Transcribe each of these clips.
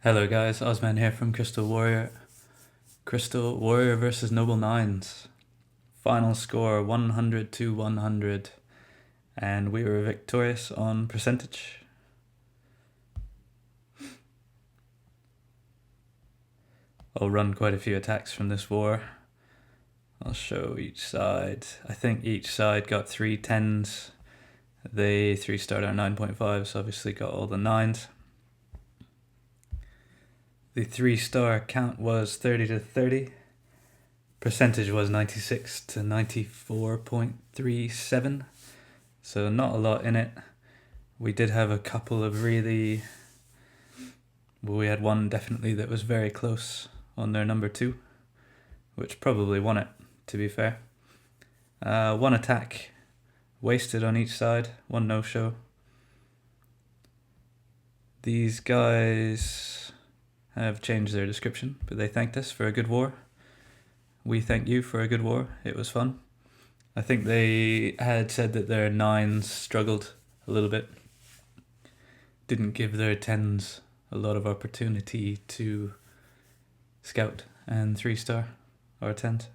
Hello guys, OzMan here from Crystal Warrior. Crystal Warrior versus Noble Nines. Final score 100 to 100, and we were victorious on percentage. I'll run quite a few attacks from this war. I'll show each side. I think each side got 3 10s. They 3-starred our 9.5s, obviously got all the 9s. The 3-star count was 30 to 30. Percentage was 96 to 94.37. So not a lot in it. We did have a couple of we had one definitely that was very close on their number 2, which probably won it, to be fair. One attack wasted on each side, one no-show. These guys have changed their description, but they thanked us for a good war. We thank you for a good war. It was fun. I think they had said that their 9s struggled a little bit. Didn't give their 10s a lot of opportunity to scout and 3-star or 10s.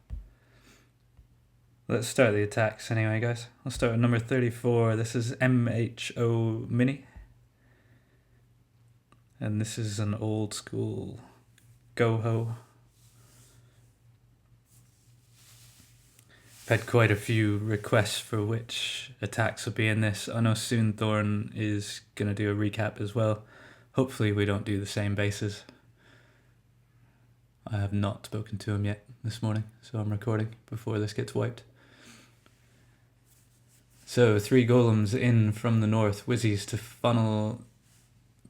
Let's start the attacks anyway, guys. I'll start with number 34. This is MHO Mini. And this is an old school GoHo. I've had quite a few requests for which attacks will be in this. I know soon Thorn is going to do a recap as well. Hopefully we don't do the same bases. I have not spoken to him yet this morning, so I'm recording before this gets wiped. So 3 golems in from the north, Wizzies to funnel,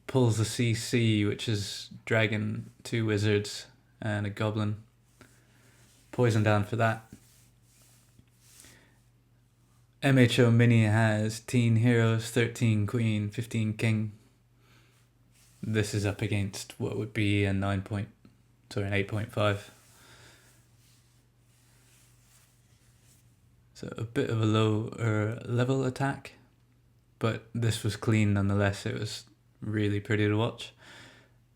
pulls a CC, which is dragon, 2 wizards and a goblin. Poison down for that. MHO Mini has 10 heroes, 13 queen, 15 king. This is up against what would be an 8.5. So a bit of a lower level attack, but this was clean nonetheless. It was really pretty to watch.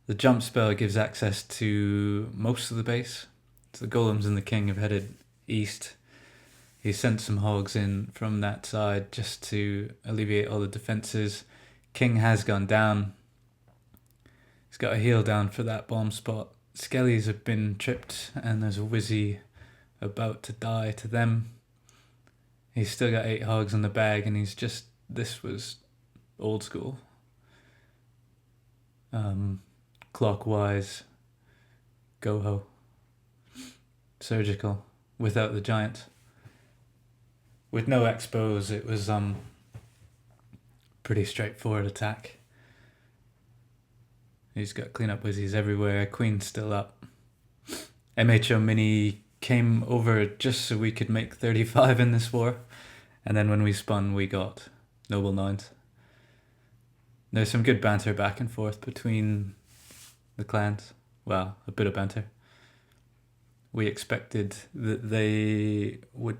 The jump spell gives access to most of the base. So the golems and the king have headed east. He sent some hogs in from that side just to alleviate all the defenses. King has gone down. He's got a heal down for that bomb spot. Skellies have been tripped and there's a Wizzy about to die to them. He's still got 8 hogs in the bag and this was old school. Clockwise, GoHo, surgical, without the giant. With no expos, it was pretty straightforward attack. He's got cleanup wizzies everywhere. Queen's still up. MHO Mini came over just so we could make 35 in this war, and then when we spun, we got Noble 9s. There's some good banter back and forth between the clans. Well, a bit of banter. We expected that they would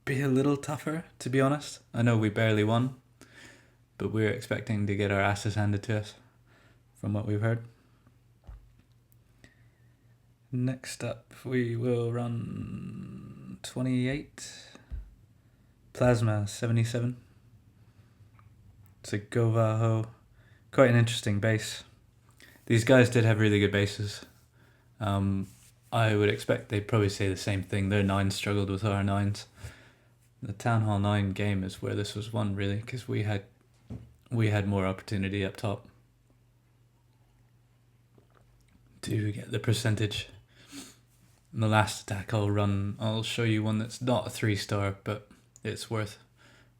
be a little tougher, to be honest. I know we barely won, but we're expecting to get our asses handed to us from what we've heard. Next up, we will run 28. Plasma 77. It's a Govajo. Quite an interesting base. These guys did have really good bases. I would expect they'd probably say the same thing. Their 9s struggled with our 9s. The Town Hall 9 game is where this was won, really, because we had more opportunity up top to get the percentage. In the last attack I'll show you one that's not a 3-star, but it's worth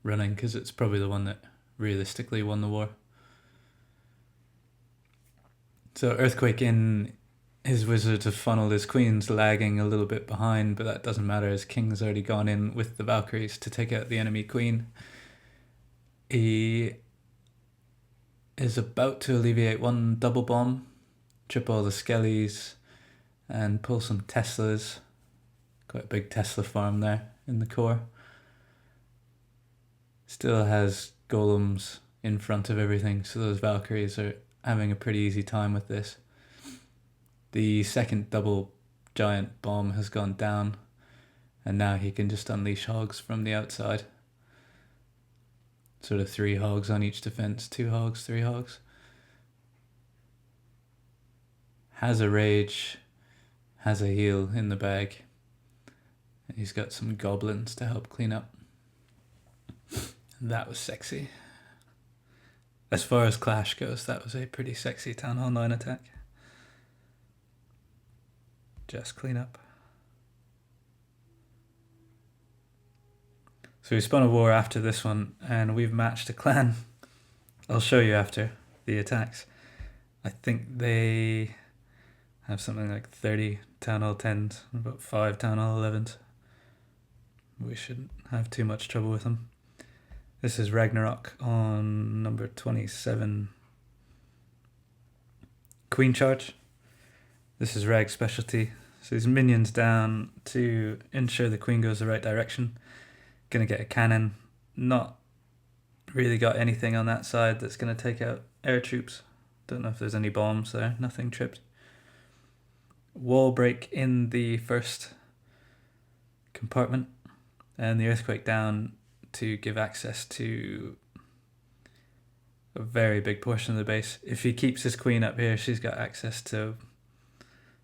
running because it's probably the one that realistically won the war. So Earthquake in, his wizards have funneled, his queen's lagging a little bit behind, but that doesn't matter as King's already gone in with the Valkyries to take out the enemy queen. He is about to alleviate one double bomb, trip all the skellies, and pull some Teslas. Quite a big Tesla farm there in the core. Still has golems in front of everything, so those Valkyries are having a pretty easy time with this. The second double giant bomb has gone down, and now he can just unleash hogs from the outside. Sort of 3 hogs on each defense, 2 hogs, 3 hogs. Has a rage, has a heal in the bag. And he's got some goblins to help clean up. That was sexy. As far as Clash goes, that was a pretty sexy Town Hall 9 attack. Just clean up. So we spun a war after this one, and we've matched a clan. I'll show you after the attacks. I think they have something like 30 Town Hall 10s, and about 5 Town Hall 11s. We shouldn't have too much trouble with them. This is Ragnarok on number 27. Queen charge. This is Rag's specialty. So his minions down to ensure the queen goes the right direction. Gonna get a cannon. Not really got anything on that side that's gonna take out air troops. Don't know if there's any bombs there. Nothing tripped. Wall break in the first compartment, and the earthquake down to give access to a very big portion of the base. If he keeps his queen up here, she's got access to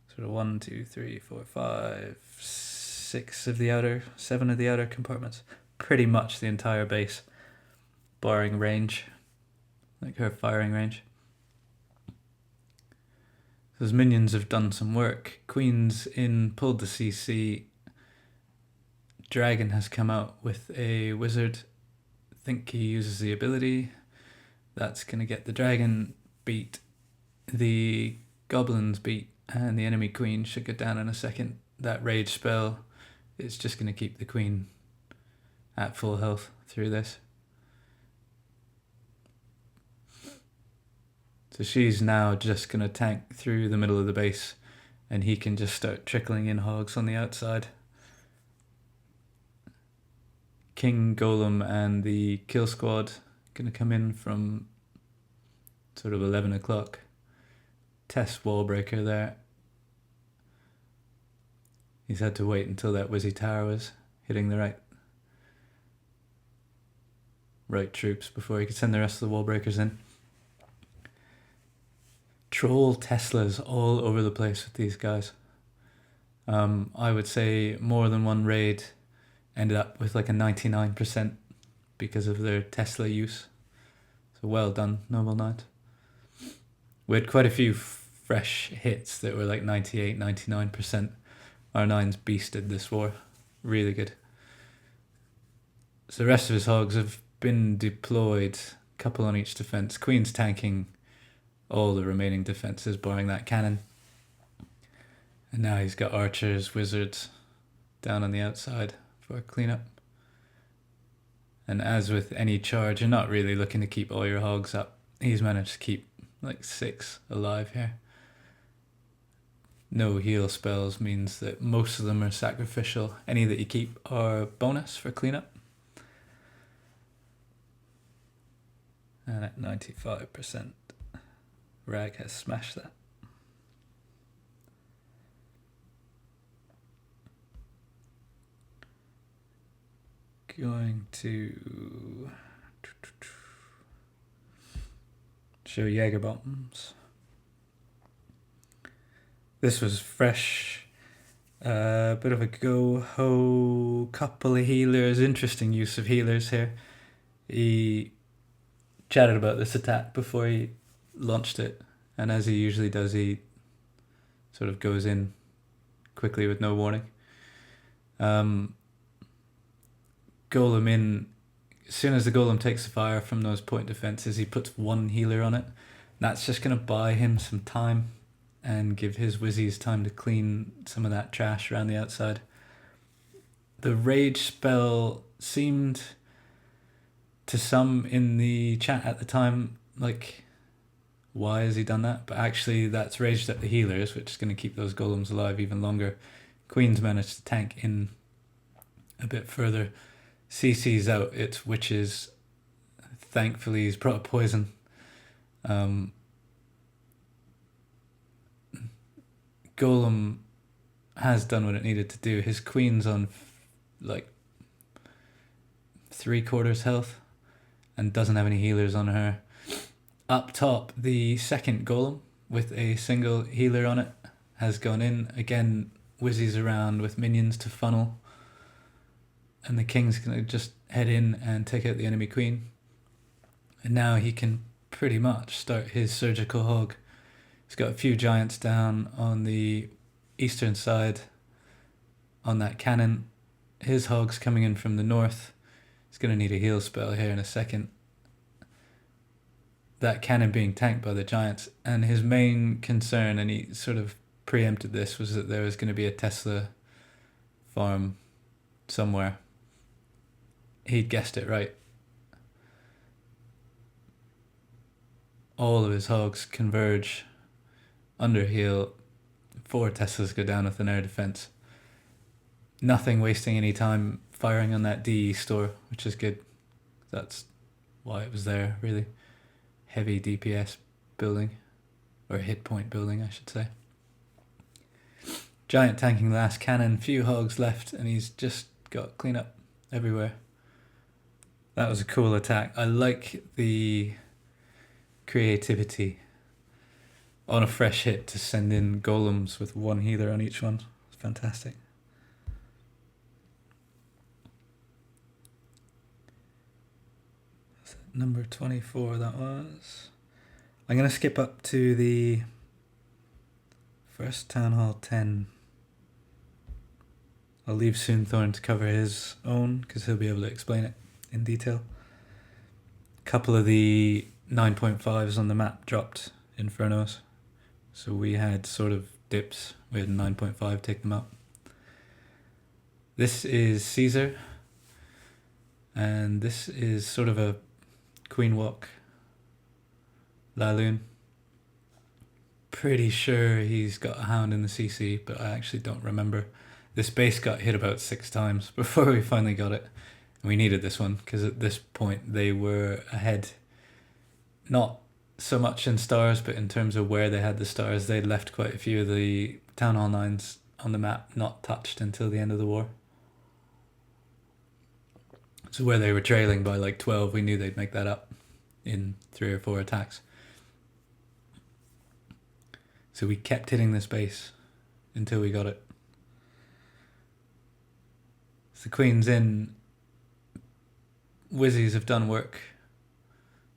sort of 1, 2, 3, 4, 5, 6 of the outer, 7 of the outer compartments. Pretty much the entire base, barring range, like her firing range. Those minions have done some work. Queen's in, pulled the CC. Dragon has come out with a wizard. I think he uses the ability. That's going to get the dragon beat. The goblins beat, and the enemy queen should go down in a second. That rage spell is just going to keep the queen at full health through this. So she's now just going to tank through the middle of the base, and he can just start trickling in hogs on the outside. King, Golem, and the kill squad going to come in from sort of 11 o'clock. Test wall breaker there. He's had to wait until that Wizzy Tower was hitting the right troops before he could send the rest of the wall breakers in. Troll Teslas all over the place with these guys. I would say more than one raid ended up with like a 99% because of their Tesla use. So well done, Noble Knight. We had quite a few fresh hits that were like 98, 99%. R9's beasted this war. Really good. So the rest of his hogs have been deployed, a couple on each defense. Queen's tanking all the remaining defenses, barring that cannon. And now he's got archers, wizards down on the outside for a cleanup. And as with any charge, you're not really looking to keep all your hogs up. He's managed to keep like 6 alive here. No heal spells means that most of them are sacrificial. Any that you keep are bonus for cleanup. And at 95%, Rag has smashed that. Going to show Jaeger bombs. This was fresh, bit of a GoHo, couple of healers, interesting use of healers here. He chatted about this attack before he launched it, and as he usually does, he sort of goes in quickly with no warning. Golem in, as soon as the golem takes the fire from those point defenses, he puts 1 healer on it. That's just going to buy him some time and give his wizzies time to clean some of that trash around the outside. The rage spell seemed to some in the chat at the time like, why has he done that? But actually that's raged at the healers, which is going to keep those golems alive even longer. Queen's managed to tank in a bit further. CC's out its witches. Thankfully he's brought a poison. golem has done what it needed to do. His queen's on like 3/4 health and doesn't have any healers on her. Up top, the second golem with a single healer on it has gone in. Again, whizzies around with minions to funnel. And the king's going to just head in and take out the enemy queen. And now he can pretty much start his surgical hog. He's got a few giants down on the eastern side on that cannon. His hog's coming in from the north. He's going to need a heal spell here in a second. That cannon being tanked by the giants, and his main concern, and he sort of preempted this, was that there was going to be a Tesla farm somewhere. He'd guessed it right. All of his hogs converge under heal. 4 Teslas go down with an air defense. Nothing wasting any time firing on that DE store, which is good. That's why it was there, really. Heavy DPS building, or hit point building, I should say. Giant tanking the last cannon, few hogs left, and he's just got cleanup everywhere. That was a cool attack. I like the creativity on a fresh hit to send in golems with 1 healer on each one. It's fantastic. Number 24 that was. I'm going to skip up to the first Town Hall 10. I'll leave Soonthorn to cover his own because he'll be able to explain it in detail. A couple of the 9.5s on the map dropped Infernos. So we had sort of dips. We had 9.5 take them out. This is Caesar. And this is sort of a Queen Walk loon. Pretty sure he's got a hound in the CC, but I actually don't remember. This base got hit about 6 times before we finally got it. And we needed this one because at this point they were ahead. Not so much in stars, but in terms of where they had the stars, they'd left quite a few of the Town Hall 9s on the map not touched until the end of the war. So where they were trailing by like 12, we knew they'd make that up in 3 or 4 attacks. So we kept hitting this base until we got it. So the queen's in. Whizzies have done work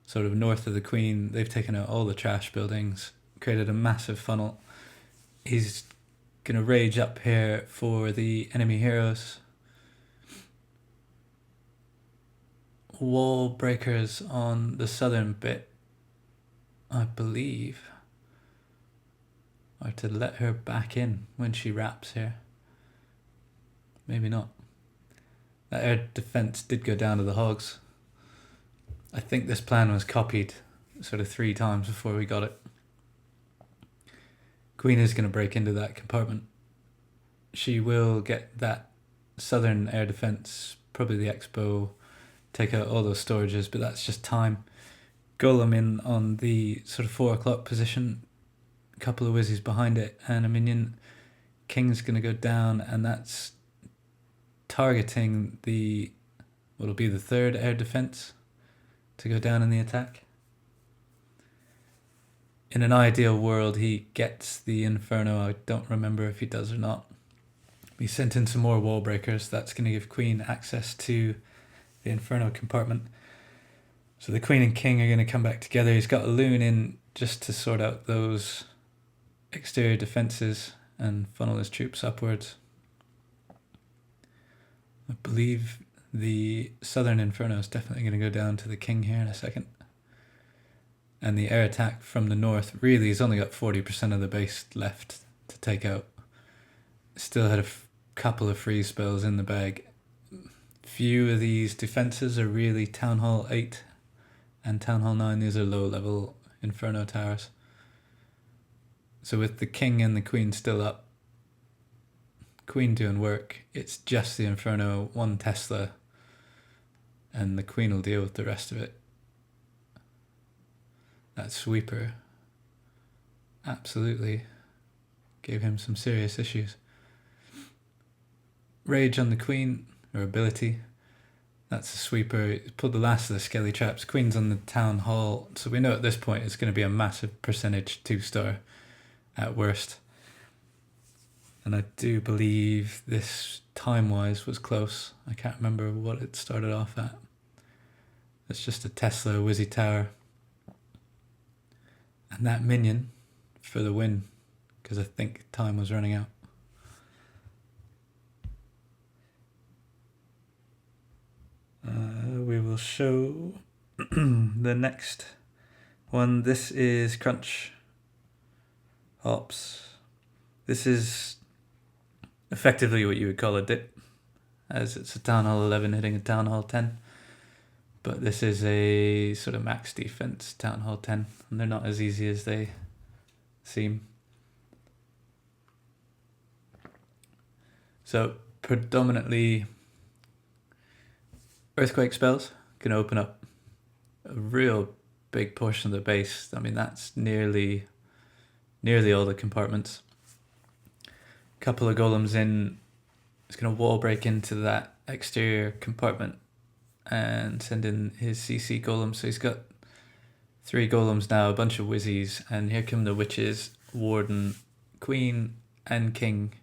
sort of north of the queen. They've taken out all the trash buildings, created a massive funnel. He's going to rage up here for the enemy heroes. Wall breakers on the southern bit, I believe, are to let her back in when she wraps here. Maybe not. That air defense did go down to the hogs. I think this plan was copied sort of 3 times before we got it. Queen is going to break into that compartment. She will get that southern air defense, probably the expo, take out all those storages, but that's just time. Golem in on the sort of 4 o'clock position, a couple of whizzies behind it, and a minion. King's going to go down, and that's targeting the, what'll be the 3rd air defense to go down in the attack. In an ideal world, he gets the Inferno. I don't remember if he does or not. We sent in some more wall breakers. That's going to give Queen access to the Inferno compartment. So the Queen and King are going to come back together. He's got a loon in just to sort out those exterior defenses and funnel his troops upwards. I believe the southern Inferno is definitely going to go down to the King here in a second. And the air attack from the north really has only got 40% of the base left to take out. Still had a couple of freeze spells in the bag. Few of these defenses are really Town Hall 8 and Town Hall 9. These are low level Inferno towers. So with the King and the Queen still up, Queen doing work, it's just the Inferno, 1 Tesla, and the Queen will deal with the rest of it. That sweeper, absolutely gave him some serious issues. Rage on the queen, or ability. That's a sweeper. Pulled the last of the skelly traps. Queen's on the town hall, so we know at this point it's going to be a massive percentage 2-star at worst. And I do believe this time-wise was close. I can't remember what it started off at. It's just a Tesla Wizzy Tower. And that minion for the win, because I think time was running out. We will show the next one. This is Crunch Hops. This is effectively what you would call a dip, as it's a Town Hall 11 hitting a Town Hall 10. But this is a sort of max defense Town Hall 10, and they're not as easy as they seem. So predominantly earthquake spells can open up a real big portion of the base. I mean, that's nearly all the compartments. A couple of golems in, it's going to wall break into that exterior compartment and send in his CC golem. So he's got 3 golems now, a bunch of wizzies, and here come the witches, warden, queen, and king.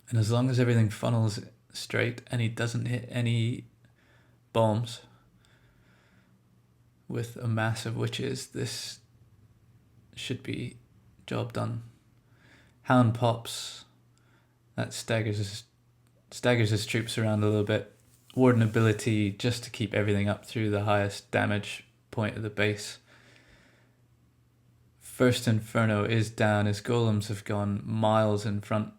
And as long as everything funnels straight and he doesn't hit any bombs with a mass of witches, this should be job done. Hound pops, that staggers his troops around a little bit. Warden ability just to keep everything up through the highest damage point of the base. First Inferno is down. His golems have gone miles in front,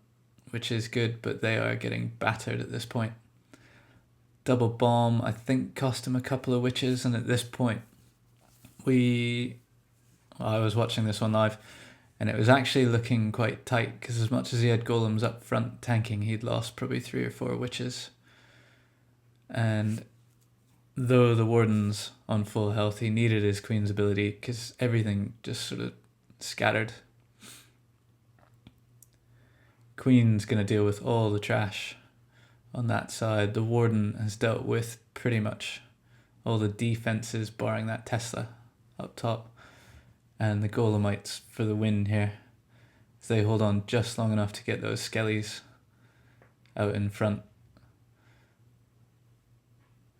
which is good, but they are getting battered at this point. Double bomb, I think, cost him a couple of witches, and at this point, I was watching this one live, and it was actually looking quite tight, because as much as he had golems up front tanking, he'd lost probably 3 or 4 witches. And though the warden's on full health, he needed his queen's ability, because everything just sort of scattered. Queen's going to deal with all the trash on that side. The warden has dealt with pretty much all the defenses, barring that Tesla up top. And the golemites for the win here. So they hold on just long enough to get those skellies out in front.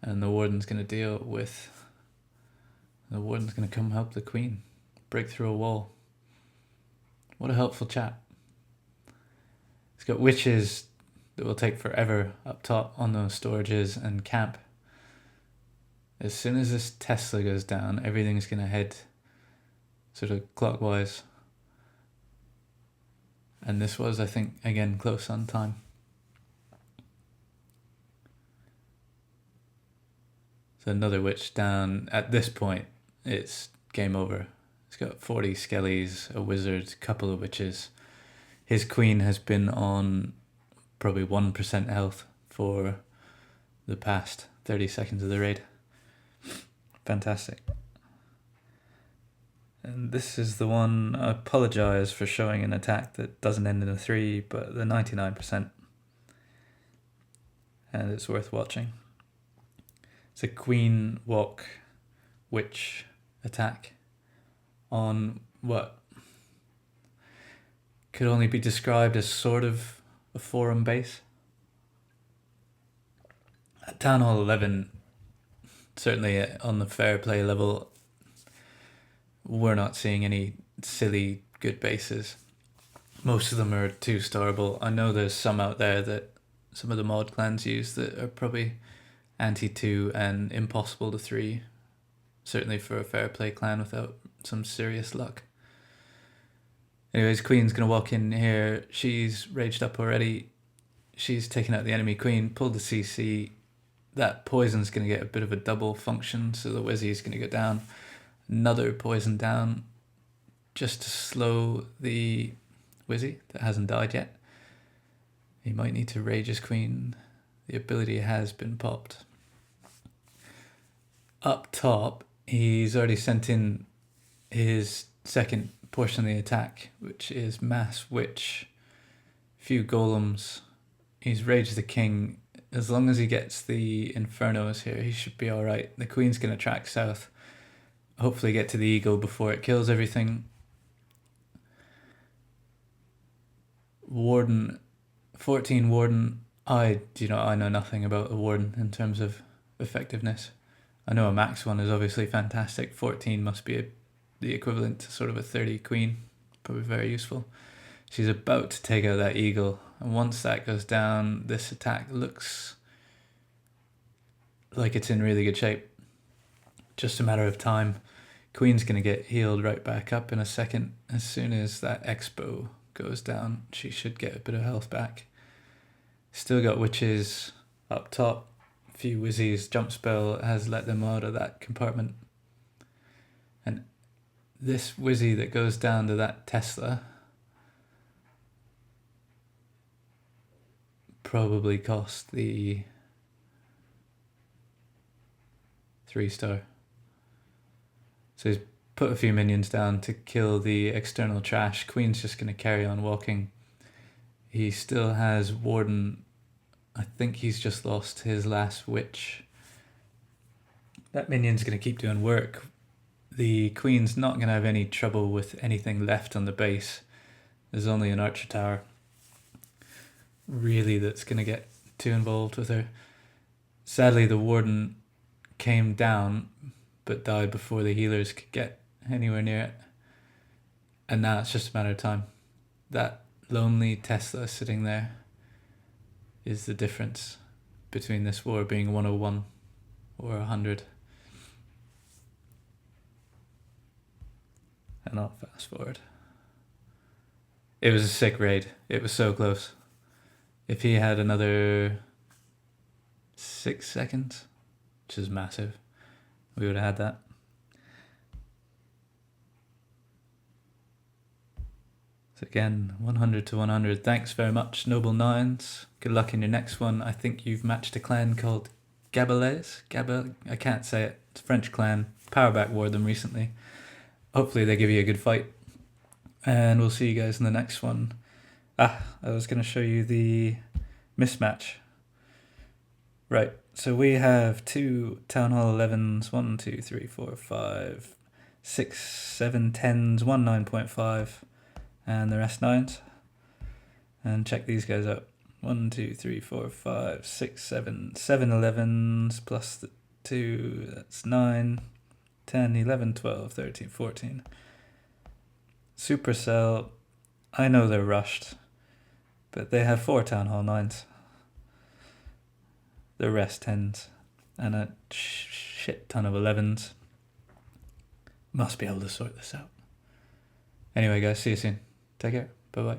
And the warden's going to come help the queen break through a wall. What a helpful chap. It's got witches that will take forever up top on those storages and camp. As soon as this Tesla goes down, everything's going to head sort of clockwise. And this was, I think, again, close on time. So another witch down. At this point, it's game over. It's got 40 skellies, a wizard, a couple of witches. His queen has been on probably 1% health for the past 30 seconds of the raid. Fantastic. And this is the one, I apologise for showing an attack that doesn't end in a 3, but the 99%. And it's worth watching. It's a queen walk witch attack on what could only be described as sort of a forum base. At Town Hall 11, certainly on the fair play level, we're not seeing any silly good bases. Most of them are 2-starable. I know there's some out there that some of the mod clans use that are probably anti-2 and impossible to 3. Certainly for a fair play clan without some serious luck. Anyways, Queen's going to walk in here. She's raged up already. She's taken out the enemy queen, pulled the CC. That poison's going to get a bit of a double function, so the Wizzy's going to go down. Another poison down just to slow the Wizzy that hasn't died yet. He might need to rage his queen. The ability has been popped. Up top, he's already sent in his second portion of the attack, which is mass witch, few golems. He's Rage the King. As long as he gets the Infernos here, he should be alright. The Queen's going to track south. Hopefully get to the Eagle before it kills everything. Warden, 14 Warden. I know nothing about the Warden in terms of effectiveness. I know a max one is obviously fantastic. 14 must be the equivalent to sort of a 30 Queen. Probably very useful. She's about to take out that Eagle. And once that goes down, this attack looks like it's in really good shape. Just a matter of time. Queen's going to get healed right back up in a second. As soon as that Expo goes down, she should get a bit of health back. Still got witches up top. A few Wizzies. Jump spell has let them out of that compartment. And this Wizzy that goes down to that Tesla probably cost the 3-star. So he's put a few minions down to kill the external trash. Queen's just going to carry on walking. He still has Warden. I think he's just lost his last witch. That minion's going to keep doing work. The Queen's not going to have any trouble with anything left on the base. There's only an archer tower really that's going to get too involved with her. Sadly, the Warden came down but died before the healers could get anywhere near it. And now it's just a matter of time. That lonely Tesla sitting there is the difference between this war being 101 or 100. And I'll fast forward. It was a sick raid. It was so close. If he had another 6 seconds, which is massive, we would have had that. So again, 100 to 100. Thanks very much, Noble Nines. Good luck in your next one. I think you've matched a clan called Gabalaise. I can't say it. It's a French clan. Powerback wore them recently. Hopefully they give you a good fight. And we'll see you guys in the next one. I was going to show you the mismatch. Right, so we have 2 Town Hall 11s, 1, 2, 3, 4, 5, 6, 7 10s, 1 9.5, and the rest 9s. And check these guys out. 1, 2, 3, 4, 5, 6, 7, 7 11s plus the 2, that's 9, 10, 11, 12, 13, 14. Supercell, I know they're rushed, but they have 4 Town Hall 9s. The rest 10s and a shit ton of 11s. Must be able to sort this out. Anyway guys, see you soon. Take care. Bye bye.